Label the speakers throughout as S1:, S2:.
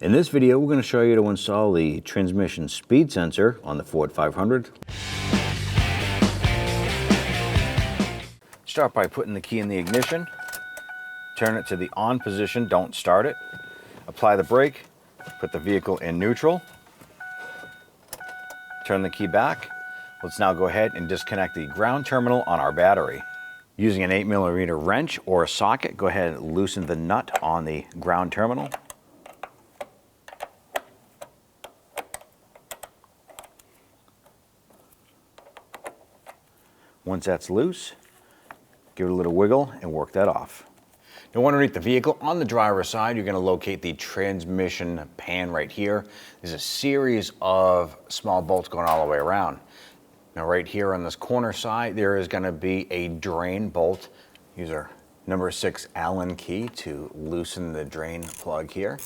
S1: In this video, we're going to show you to install the transmission speed sensor on the Ford 500. Start by putting the key in the ignition, turn it to the on position, don't start it, apply the brake, put the vehicle in neutral, turn the key back. Let's now go ahead and disconnect the ground terminal on our battery. Using an 8mm wrench or a socket, go ahead and loosen the nut on the ground terminal. Once that's loose, give it a little wiggle and work that off. Now underneath the vehicle, on the driver's side, you're going to locate the transmission pan right here. There's a series of small bolts going all the way around. Now right here on this corner side, there is going to be a drain bolt. Use our number 6 Allen key to loosen the drain plug here.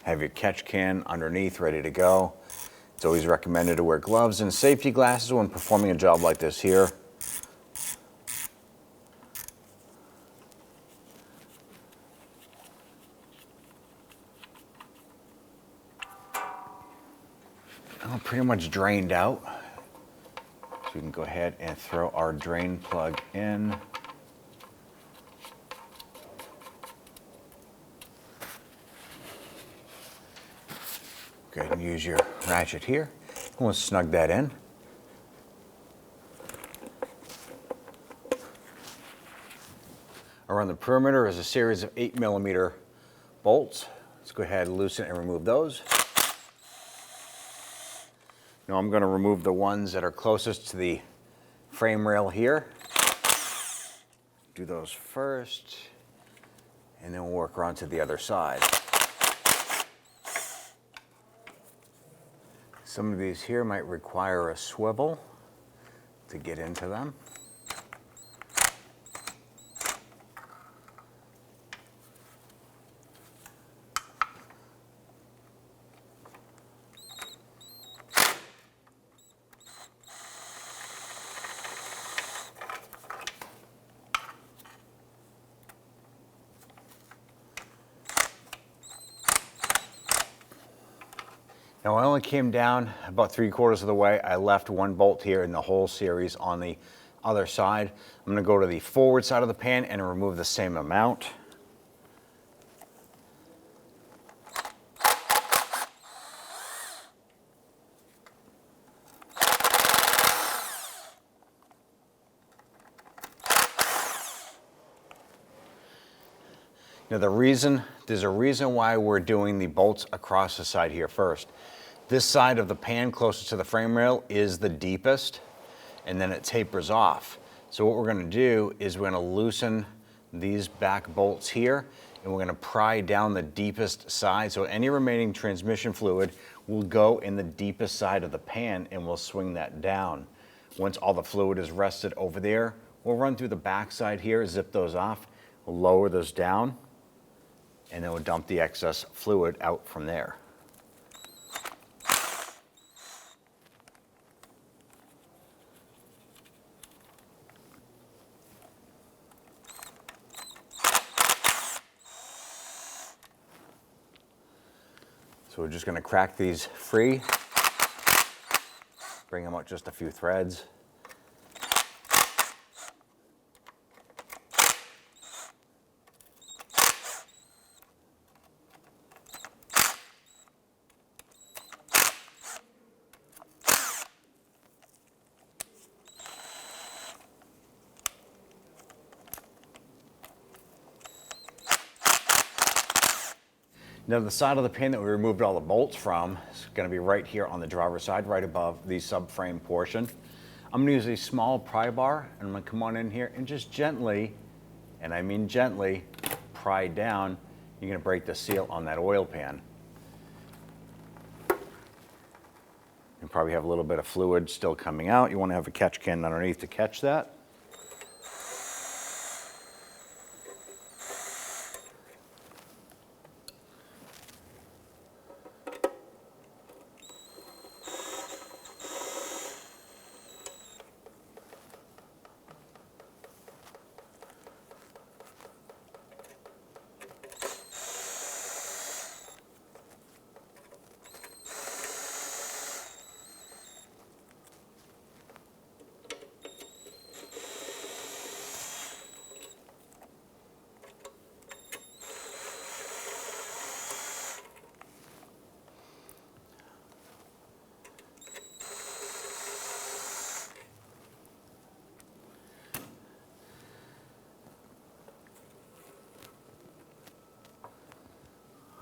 S1: Have your catch can underneath ready to go. It's always recommended to wear gloves and safety glasses when performing a job like this here. Now pretty much drained out. So we can go ahead and throw our drain plug in. Go ahead and use your ratchet here. We'll snug that in. Around the perimeter is a series of 8mm bolts. Let's go ahead and loosen and remove those. Now I'm going to remove the ones that are closest to the frame rail here. Do those first, and then we'll work around to the other side. Some of these here might require a swivel to get into them. Now I only came down about 3/4 of the way. I left one bolt here in the whole series on the other side. I'm going to go to the forward side of the pan and remove the same amount. Now there's a reason why we're doing the bolts across the side here first. This side of the pan closest to the frame rail is the deepest, and then it tapers off. So what we're going to do is we're going to loosen these back bolts here, and we're going to pry down the deepest side. So any remaining transmission fluid will go in the deepest side of the pan, and we'll swing that down. Once all the fluid is rested over there, we'll run through the back side here, zip those off, we'll lower those down, and then we'll dump the excess fluid out from there. So we're just going to crack these free, bring them out just a few threads. Now the side of the pan that we removed all the bolts from is going to be right here on the driver's side, right above the subframe portion. I'm going to use a small pry bar, and I'm going to come on in here and just gently, and I mean gently, pry down. You're going to break the seal on that oil pan. You probably have a little bit of fluid still coming out. You want to have a catch can underneath to catch that.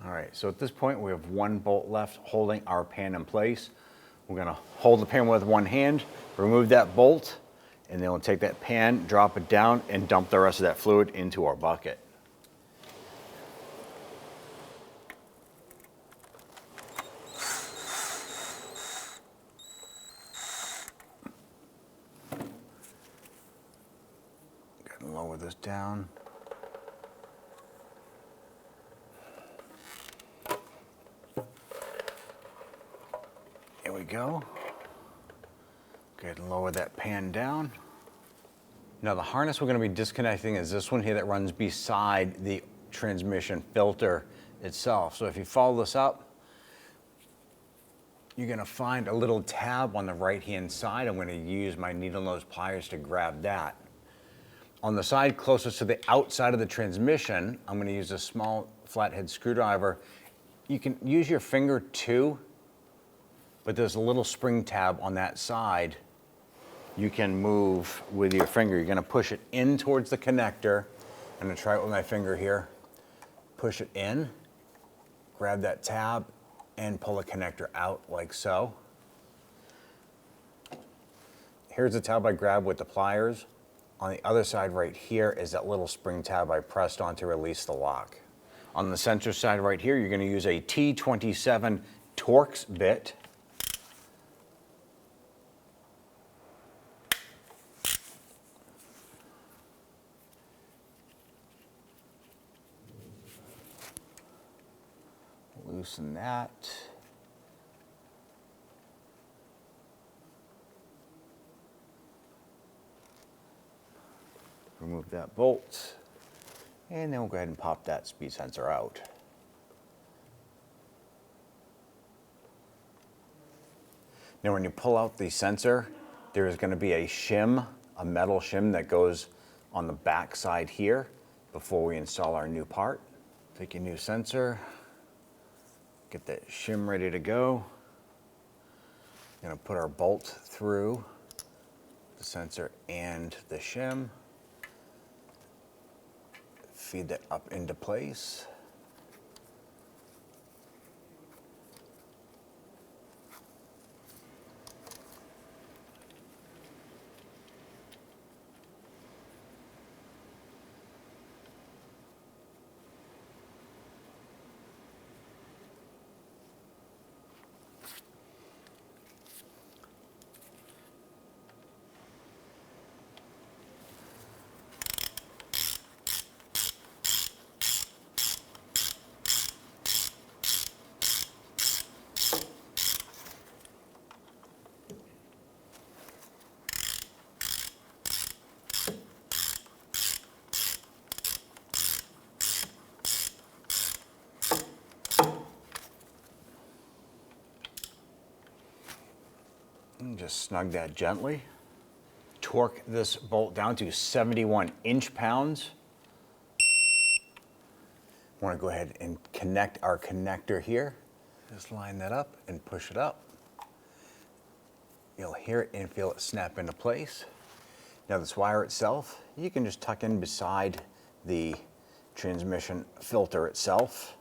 S1: All right, so at this point we have one bolt left holding our pan in place. We're gonna hold the pan with one hand, remove that bolt, and then we'll take that pan, drop it down, and dump the rest of that fluid into our bucket. Gotta lower this down. There we go. Go ahead and lower that pan down. Now the harness we're going to be disconnecting is this one here that runs beside the transmission filter itself. So if you follow this up, you're going to find a little tab on the right hand side. I'm going to use my needle nose pliers to grab that. On the side closest to the outside of the transmission, I'm going to use a small flathead screwdriver. You can use your finger too, but there's a little spring tab on that side you can move with your finger. You're gonna push it in towards the connector. I'm gonna try it with my finger here. Push it in, grab that tab, and pull the connector out like so. Here's the tab I grabbed with the pliers. On the other side right here is that little spring tab I pressed on to release the lock. On the center side right here, you're gonna use a T27 Torx bit. Loosen that. Remove that bolt. And then we'll go ahead and pop that speed sensor out. Now when you pull out the sensor, there is going to be a shim, a metal shim that goes on the back side here before we install our new part. Take your new sensor. Get that shim ready to go. I'm going to put our bolt through the sensor and the shim. Feed that up into place. And just snug that gently. Torque this bolt down to 71 inch-pounds. Want to go ahead and connect our connector here. Just line that up and push it up. You'll hear it and feel it snap into place. Now this wire itself, you can just tuck in beside the transmission filter itself.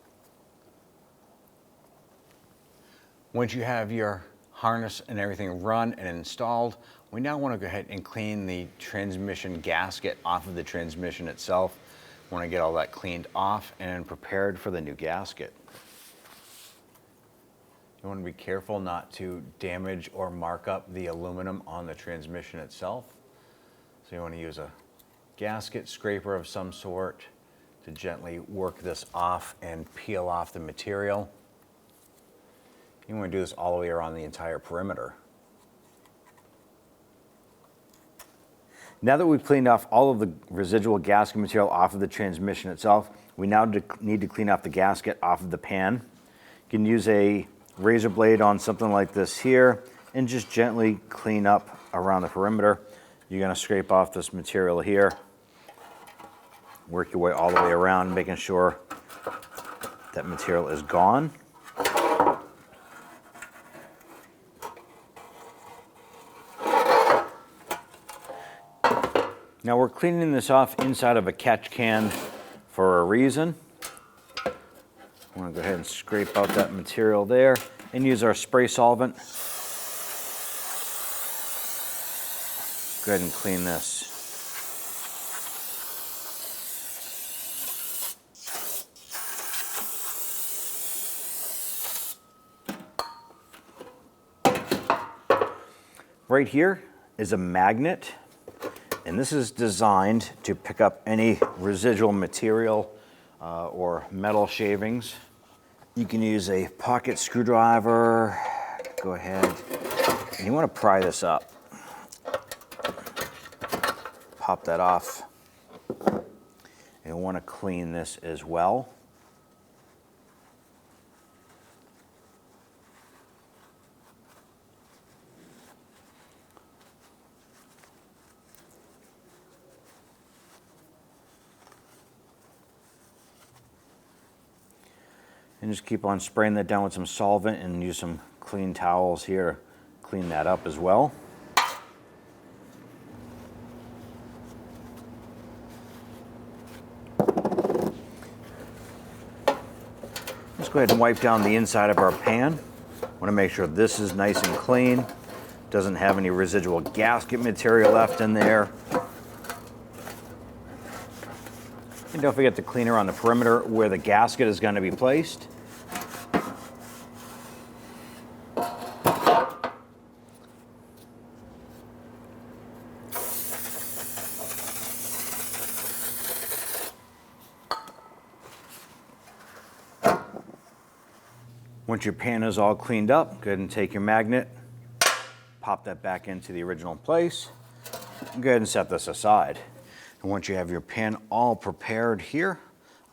S1: Once you have your harness and everything run and installed, we now want to go ahead and clean the transmission gasket off of the transmission itself. We want to get all that cleaned off and prepared for the new gasket. You want to be careful not to damage or mark up the aluminum on the transmission itself. So you want to use a gasket scraper of some sort to gently work this off and peel off the material. You want to do this all the way around the entire perimeter. Now that we've cleaned off all of the residual gasket material off of the transmission itself, we now need to clean off the gasket off of the pan. You can use a razor blade on something like this here and just gently clean up around the perimeter. You're going to scrape off this material here. Work your way all the way around, making sure that material is gone. Now we're cleaning this off inside of a catch can for a reason.
S2: I'm going to go ahead and scrape out that material there and use our spray solvent. Go ahead and clean this. Right here is a magnet, and this is designed to pick up any residual material or metal shavings. You can use a pocket screwdriver. Go ahead, and you want to pry this up. Pop that off. And you want to clean this as well. And just keep on spraying that down with some solvent and use some clean towels here to clean that up as well. Let's go ahead and wipe down the inside of our pan. Want to make sure this is nice and clean. Doesn't have any residual gasket material left in there. And don't forget the cleaner on the perimeter where the gasket is going to be placed. Once your pan is all cleaned up, go ahead and take your magnet, pop that back into the original place, and go ahead and set this aside. And once you have your pan all prepared here,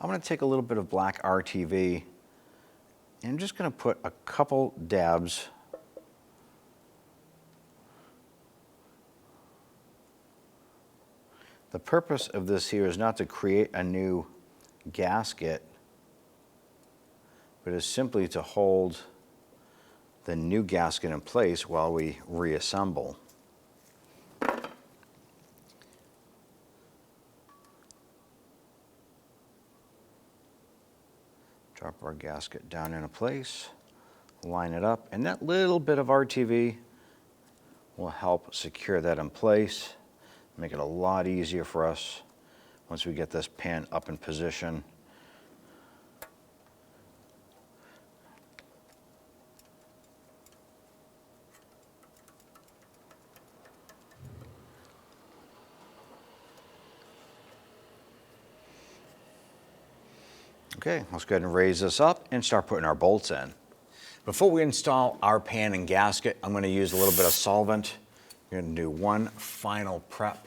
S2: I'm going to take a little bit of black RTV and I'm just going to put a couple dabs The purpose of this here is not to create a new gasket, but is simply to hold the new gasket in place while we reassemble. Drop our gasket down into place, line it up, and that little bit of RTV will help secure that in place, make it a lot easier for us once we get this pan up in position. Okay, let's go ahead and raise this up and start putting our bolts in. Before we install our pan and gasket, I'm going to use a little bit of solvent. We're going to do one final prep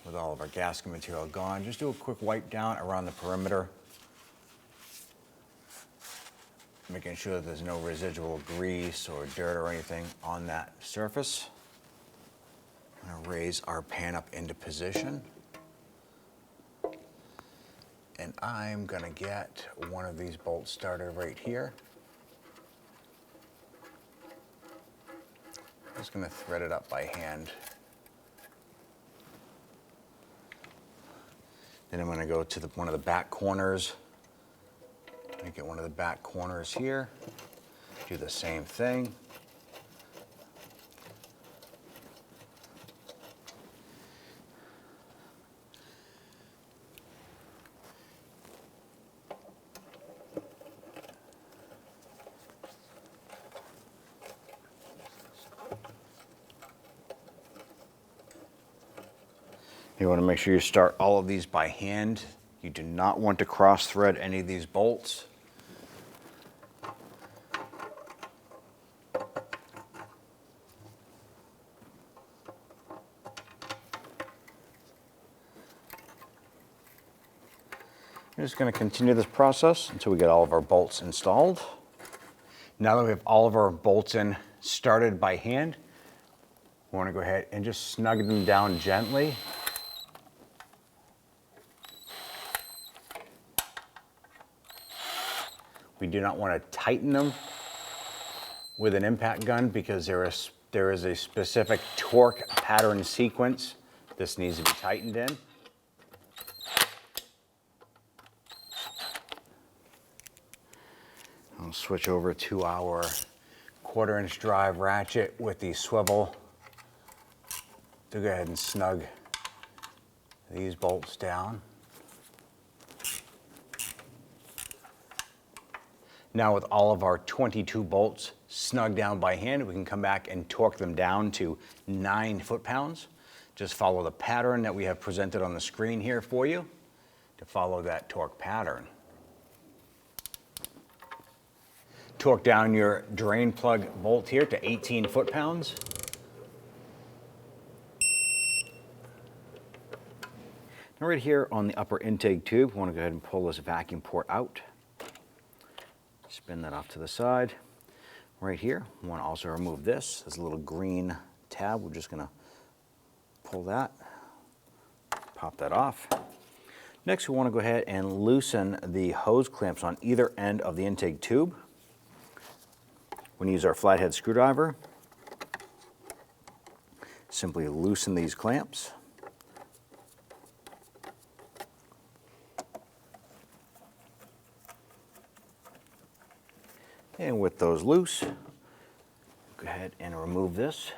S2: with all of our gasket material gone. Just do a quick wipe down around the perimeter, making sure that there's no residual grease or dirt or anything on that surface. I'm going to raise our pan up into position. And I'm going to get one of these bolts started right here. I'm just going to thread it up by hand. Then I'm going to go to one of the back corners. Make it one of the back corners here. Do the same thing. You want to make sure you start all of these by hand. You do not want to cross thread any of these bolts. We're just going to continue this process until we get all of our bolts installed. Now that we have all of our bolts in started by hand, we want to go ahead and just snug them down gently. We do not want to tighten them with an impact gun because there is a specific torque pattern sequence this needs to be tightened in.
S1: We'll switch over to our 1/4" drive ratchet with the swivel to go ahead and snug these bolts down. Now with all of our 22 bolts snug down by hand, we can come back and torque them down to 9 foot-pounds. Just follow the pattern that we have presented on the screen here for you to follow that torque pattern. Torque down your drain plug bolt here to 18 foot-pounds. Now right here on the upper intake tube, we want to go ahead and pull this vacuum port out. Spin that off to the side. Right here, we want to also remove this. There's a little green tab. We're just going to pull that, pop that off. Next, we want to go ahead and loosen the hose clamps on either end of the intake tube. We're going to use our flathead screwdriver. Simply loosen these clamps. And with those loose, go ahead and remove this.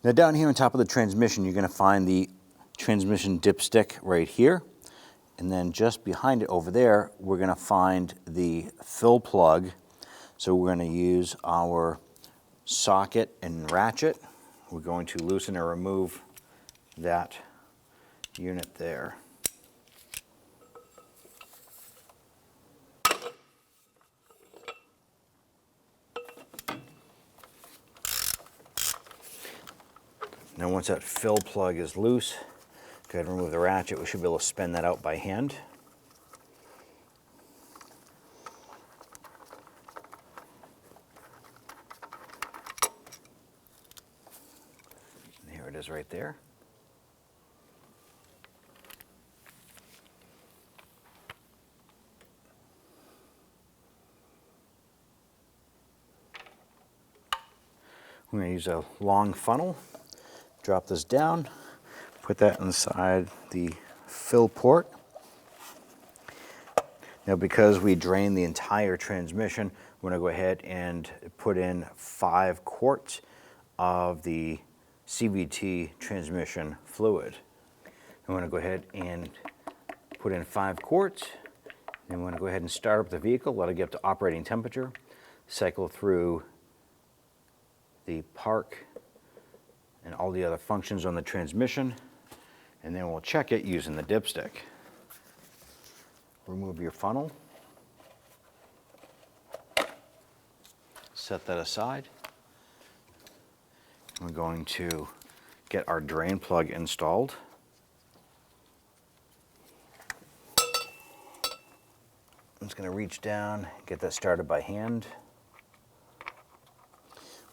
S1: Now down here on top of the transmission, you're going to find the transmission dipstick right here. And then just behind it over there, we're going to find the fill plug. So we're going to use our socket and ratchet. We're going to loosen or remove that unit there. Now once that fill plug is loose, go ahead and remove the ratchet. We should be able to spin that out by hand. And here it is right there. We're going to use a long funnel, drop this down, put that inside the fill port. Now because we drained the entire transmission, we're going to go ahead and put in 5 quarts of the CVT transmission fluid. I'm going to go ahead and put in 5 quarts. Then we're going to go ahead and start up the vehicle, let it get up to operating temperature, cycle through the park and all the other functions on the transmission, and then we'll check it using the dipstick. Remove your funnel, set that aside. We're going to get our drain plug installed. I'm just going to reach down, get that started by hand.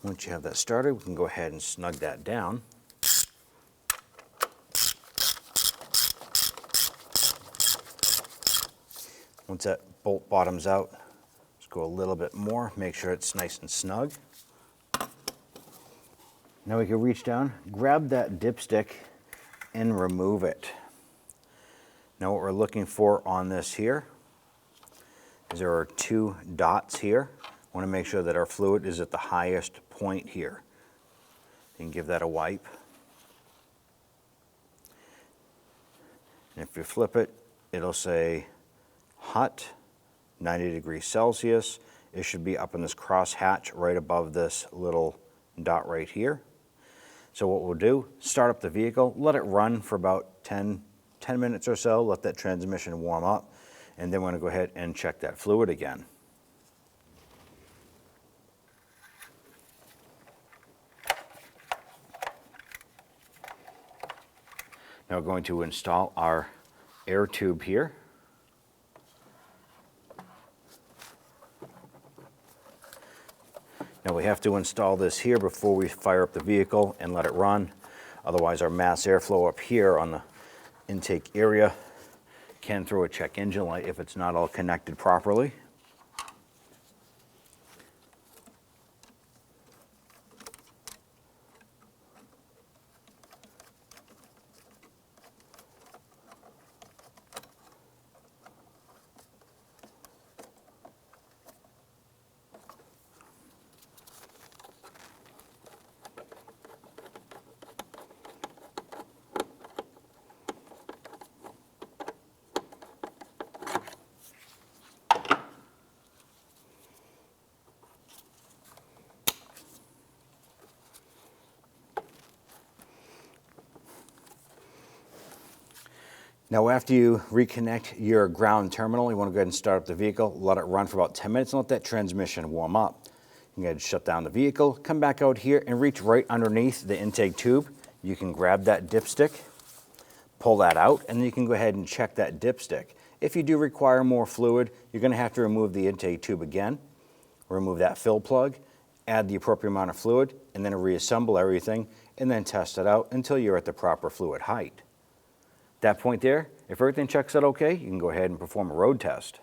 S1: Once you have that started, we can go ahead and snug that down. Once that bolt bottoms out, just go a little bit more, make sure it's nice and snug. Now we can reach down, grab that dipstick, and remove it. Now what we're looking for on this here is there are 2 dots here. I want to make sure that our fluid is at the highest point here. You can give that a wipe. And if you flip it, it'll say hot, 90 degrees Celsius. It should be up in this cross hatch right above this little dot right here. So what we'll do, start up the vehicle, let it run for about 10 minutes or so, let that transmission warm up, and then we're going to go ahead and check that fluid again. Now we're going to install our air tube here. Now we have to install this here before we fire up the vehicle and let it run. Otherwise our mass airflow up here on the intake area can throw a check engine light if it's not all connected properly.
S2: Now after you reconnect your ground terminal, you want to go ahead and start up the vehicle, let it run for about 10 minutes and let that transmission warm up. You can go ahead and shut down the vehicle, come back out here and reach right underneath the intake tube. You can grab that dipstick, pull that out, and then you can go ahead and check that dipstick. If you do require more fluid, you're going to have to remove the intake tube again, remove that fill plug, add the appropriate amount of fluid, and then reassemble everything, and then test it out until you're at the proper fluid height. At that point there, if everything checks out okay, you can go ahead and perform a road test.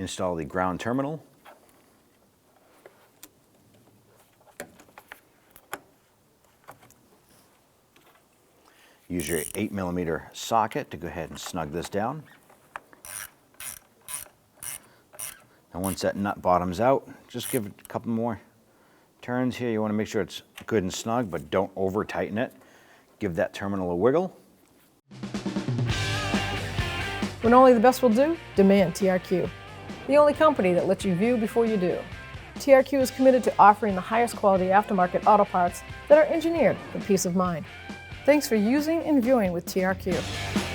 S2: Install the ground terminal. Use your 8mm socket to go ahead and snug this down. And once that nut bottoms out, just give it a couple more turns here. You want to make sure it's good and snug, but don't over tighten it. Give that terminal a wiggle.
S3: When only the best will do, demand TRQ. The only company that lets you view before you do. TRQ is committed to offering the highest quality aftermarket auto parts that are engineered for peace of mind. Thanks for using and viewing with TRQ.